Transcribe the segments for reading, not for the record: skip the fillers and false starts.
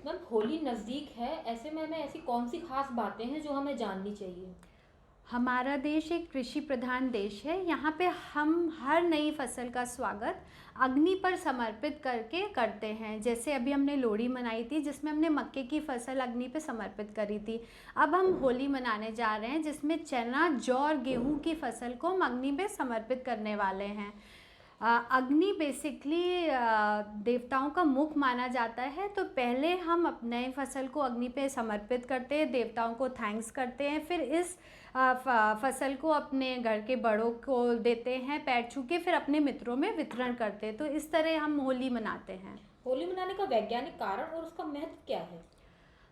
Ma'am Holi नज़दीक है, ऐसे में हमें ऐसी कौन सी खास बातें हैं जो हमें जाननी चाहिए? हमारा देश एक कृषि प्रधान देश है। यहाँ पे हम हर नई फसल का स्वागत अग्नि पर समर्पित करके करते हैं। जैसे अभी हमने लोहड़ी मनाई थी जिसमें हमने मक्के की फसल अग्नि पे समर्पित करी थी। अब हम होली मनाने जा रहे हैं जिसमें चना, जौ और गेहूँ की फसल को हम अग्नि पे समर्पित करने वाले हैं। अग्नि बेसिकली देवताओं का मुख माना जाता है, तो पहले हम अपने फसल को अग्नि पे समर्पित करते हैं, देवताओं को थैंक्स करते हैं, फिर इस फसल को अपने घर के बड़ों को देते हैं पैर छू के, फिर अपने मित्रों में वितरण करते हैं। तो इस तरह हम होली मनाते हैं। होली मनाने का वैज्ञानिक कारण और उसका महत्व क्या है?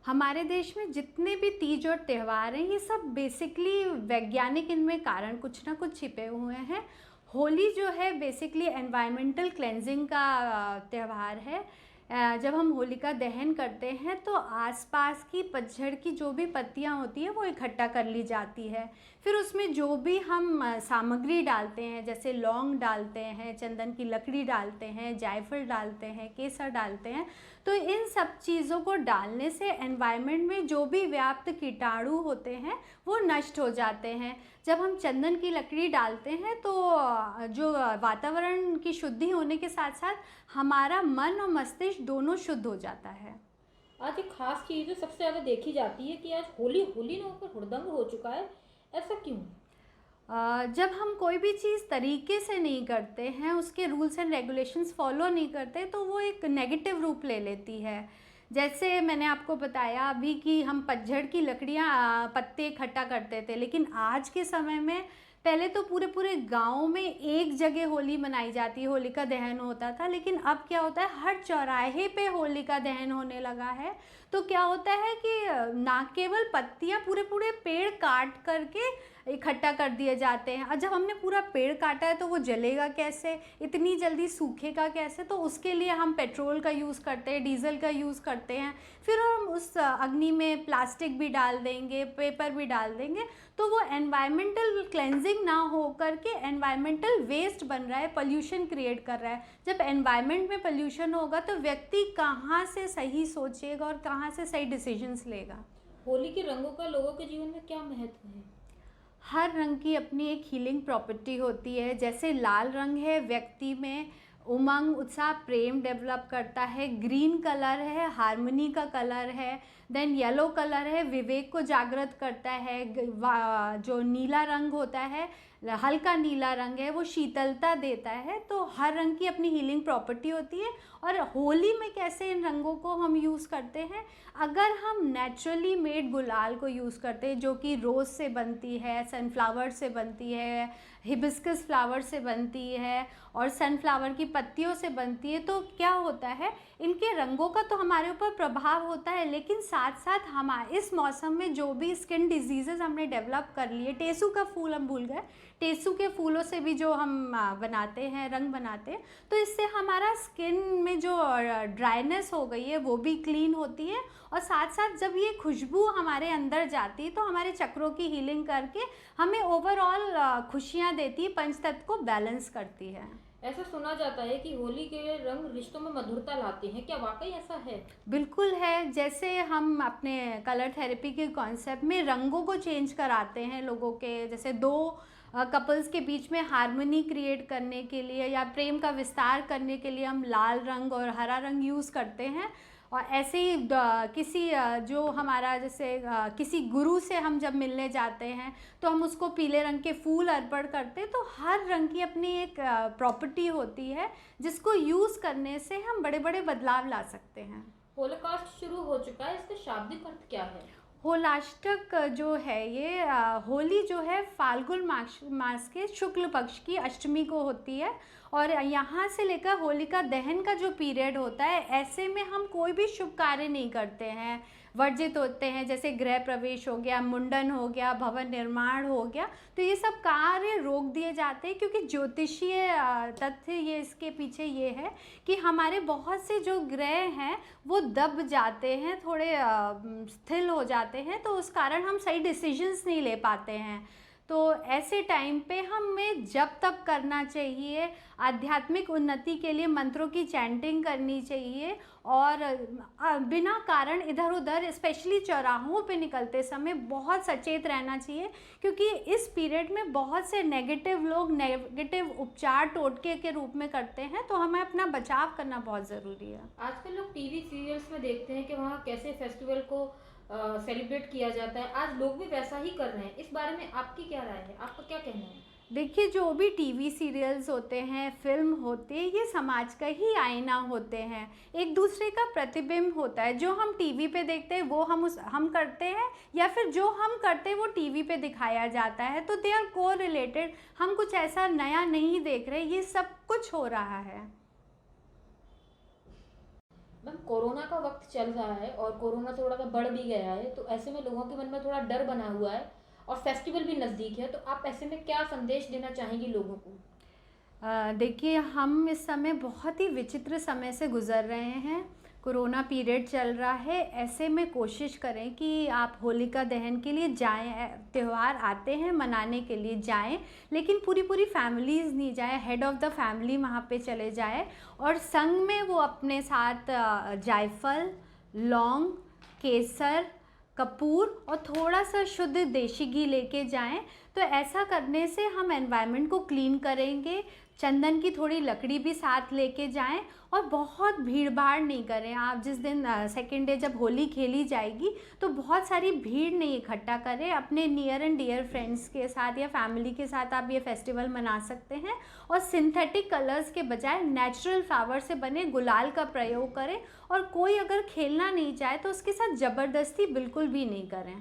हमारे देश में जितने भी तीज और त्यौहार हैं ये सब बेसिकली वैज्ञानिक, इनमें कारण कुछ ना कुछ छिपे हुए हैं। होली जो है बेसिकली एनवायरमेंटल क्लेंजिंग का त्यौहार है। जब हम होलिका दहन करते हैं तो आसपास की पतझड़ की जो भी पत्तियां होती हैं वो इकट्ठा कर ली जाती है। फिर उसमें जो भी हम सामग्री डालते हैं, जैसे लौंग डालते हैं, चंदन की लकड़ी डालते हैं, जायफल डालते हैं, केसर डालते हैं, तो इन सब चीज़ों को डालने से एनवायरनमेंट में जो भी व्याप्त कीटाणु होते हैं वो नष्ट हो जाते हैं। जब हम चंदन की लकड़ी डालते हैं तो जो वातावरण की शुद्धि होने के साथ साथ हमारा मन और मस्तिष्क दोनों शुद्ध हो जाता है। आज एक खास चीज़ जो सबसे ज़्यादा देखी जाती है कि आज होली होली ना होकर हुड़दंग हो चुका है, ऐसा क्यों? जब हम कोई भी चीज़ तरीके से नहीं करते हैं, उसके रूल्स एंड रेगुलेशंस फॉलो नहीं करते, तो वो एक नेगेटिव रूप ले लेती है। जैसे मैंने आपको बताया अभी कि हम पतझड़ की लकड़ियाँ पत्ते इकट्ठा करते थे, लेकिन आज के समय में पहले तो पूरे पूरे गांव में एक जगह होली मनाई जाती है, होलिका दहन होता था, लेकिन अब क्या होता है हर चौराहे पे होलिका दहन होने लगा है। तो क्या होता है कि ना केवल पत्तियां, पूरे पूरे पेड़ काट करके इकट्ठा कर दिए जाते हैं, और जब हमने पूरा पेड़ काटा है तो वो जलेगा कैसे, इतनी जल्दी सूखेगा कैसे, तो उसके लिए हम पेट्रोल का यूज़ करते हैं, डीजल का यूज़ करते हैं। फिर हम उस अग्नि में प्लास्टिक भी डाल देंगे, पेपर भी डाल देंगे, तो वो एनवायरमेंटल क्लेंजिंग ना हो करके एनवायरमेंटल वेस्ट बन रहा है, पोल्यूशन क्रिएट कर रहा है। जब एनवायरमेंट में पोल्यूशन होगा तो व्यक्ति कहाँ से सही सोचेगा और कहाँ से सही डिसीजंस लेगा। होली के रंगों का लोगों के जीवन में क्या महत्व है? हर रंग की अपनी एक हीलिंग प्रॉपर्टी होती है। जैसे लाल रंग है व्यक्ति में उमंग, उत्साह, प्रेम डेवलप करता है। ग्रीन कलर है हार्मनी का कलर है। देन येलो कलर है विवेक को जागृत करता है। जो नीला रंग होता है, हल्का नीला रंग है, वो शीतलता देता है। तो हर रंग की अपनी हीलिंग प्रॉपर्टी होती है। और होली में कैसे इन रंगों को हम यूज़ करते हैं, अगर हम नेचुरली मेड गुलाल को यूज़ करते हैं जो कि रोज़ से बनती है, सनफ्लावर से बनती है, हिबिस्कस फ्लावर से बनती है और सनफ्लावर की पत्तियों से बनती है, तो क्या होता है इनके रंगों का तो हमारे ऊपर प्रभाव होता है, लेकिन साथ साथ हमारे इस मौसम में जो भी स्किन डिजीज़ेज हमने डेवलप कर लिए, टेसू का फूल हम भूल गए, टेसू के फूलों से भी जो हम बनाते हैं, रंग बनाते हैं, तो इससे हमारा स्किन में जो ड्राइनेस हो गई है वो भी क्लीन होती है। और साथ साथ जब ये खुशबू हमारे अंदर जाती है तो हमारे चक्रों की हीलिंग करके हमें ओवरऑल खुशियाँ देती है, पंचतत्व को बैलेंस करती है। ऐसा सुना जाता है कि होली के रंग रिश्तों में मधुरता लाते हैं, क्या वाकई ऐसा है? बिल्कुल है। जैसे हम अपने कलर थेरेपी के कॉन्सेप्ट में रंगों को चेंज कराते हैं लोगों के, जैसे दो कपल्स के बीच में हार्मनी क्रिएट करने के लिए या प्रेम का विस्तार करने के लिए हम लाल रंग और हरा रंग यूज़ करते हैं। और ऐसे ही किसी जो हमारा जैसे किसी गुरु से हम जब मिलने जाते हैं तो हम उसको पीले रंग के फूल अर्पण करते हैं। तो हर रंग की अपनी एक प्रॉपर्टी होती है जिसको यूज़ करने से हम बड़े बड़े बदलाव ला सकते हैं। होलोकास्ट शुरू हो चुका है, इसका शाब्दिक अर्थ क्या है? होलाष्टक जो है ये होली जो है फाल्गुन मास के शुक्ल पक्ष की अष्टमी को होती है। और यहाँ से लेकर होलिका दहन का जो पीरियड होता है, ऐसे में हम कोई भी शुभ कार्य नहीं करते हैं, वर्जित होते हैं। जैसे गृह प्रवेश हो गया, मुंडन हो गया, भवन निर्माण हो गया, तो ये सब कार्य रोक दिए जाते हैं, क्योंकि ज्योतिषीय तथ्य ये इसके पीछे ये है कि हमारे बहुत से जो ग्रह हैं वो दब जाते हैं, थोड़े स्थिर हो जाते हैं, तो उस कारण हम सही डिसीजंस नहीं ले पाते हैं। तो ऐसे टाइम पे हमें जप तप करना चाहिए, आध्यात्मिक उन्नति के लिए मंत्रों की चैंटिंग करनी चाहिए और बिना कारण इधर उधर स्पेशली चौराहों पे निकलते समय बहुत सचेत रहना चाहिए, क्योंकि इस पीरियड में बहुत से नेगेटिव लोग नेगेटिव उपचार टोटके के रूप में करते हैं, तो हमें अपना बचाव करना बहुत ज़रूरी है। आजकल लोग टीवी सीरियल्स में देखते हैं कि वहाँ कैसे फेस्टिवल को सेलिब्रेट किया जाता है, आज लोग भी वैसा ही कर रहे हैं। इस बारे में आपकी क्या राय है, आपका क्या कहना है? देखिए, जो भी टीवी सीरियल्स होते हैं, फिल्म होते हैं, ये समाज का ही आईना होते हैं, एक दूसरे का प्रतिबिंब होता है। जो हम टीवी पे देखते हैं वो हम करते हैं, या फिर जो हम करते हैं वो टीवी पे दिखाया जाता है, तो दे आर को रिलेटेड। हम कुछ ऐसा नया नहीं देख रहे, ये सब कुछ हो रहा है। मैम, कोरोना का वक्त चल रहा है और कोरोना थोड़ा सा बढ़ भी गया है, तो ऐसे में लोगों के मन में थोड़ा डर बना हुआ है और फेस्टिवल भी नज़दीक है, तो आप ऐसे में क्या संदेश देना चाहेंगी लोगों को? देखिए, हम इस समय बहुत ही विचित्र समय से गुज़र रहे हैं। कोरोना पीरियड चल रहा है, ऐसे में कोशिश करें कि आप होलिका दहन के लिए जाएं, त्यौहार आते हैं मनाने के लिए जाएं, लेकिन पूरी पूरी फैमिलीज़ नहीं जाएं, हेड ऑफ़ द फैमिली वहाँ पे चले जाएं और संग में वो अपने साथ जायफल, लौंग, केसर, कपूर और थोड़ा सा शुद्ध देशी घी लेके जाएं। तो ऐसा करने से हम एनवायरनमेंट को क्लीन करेंगे। चंदन की थोड़ी लकड़ी भी साथ लेके जाएं और बहुत भीड़ भाड़ नहीं करें। आप जिस दिन सेकेंड डे जब होली खेली जाएगी तो बहुत सारी भीड़ नहीं इकट्ठा करें। अपने नियर एंड डियर फ्रेंड्स के साथ या फैमिली के साथ आप ये फेस्टिवल मना सकते हैं और सिंथेटिक कलर्स के बजाय नेचुरल फ्लावर से बने गुलाल का प्रयोग करें और कोई अगर खेलना नहीं चाहे तो उसके साथ ज़बरदस्ती बिल्कुल भी नहीं करें।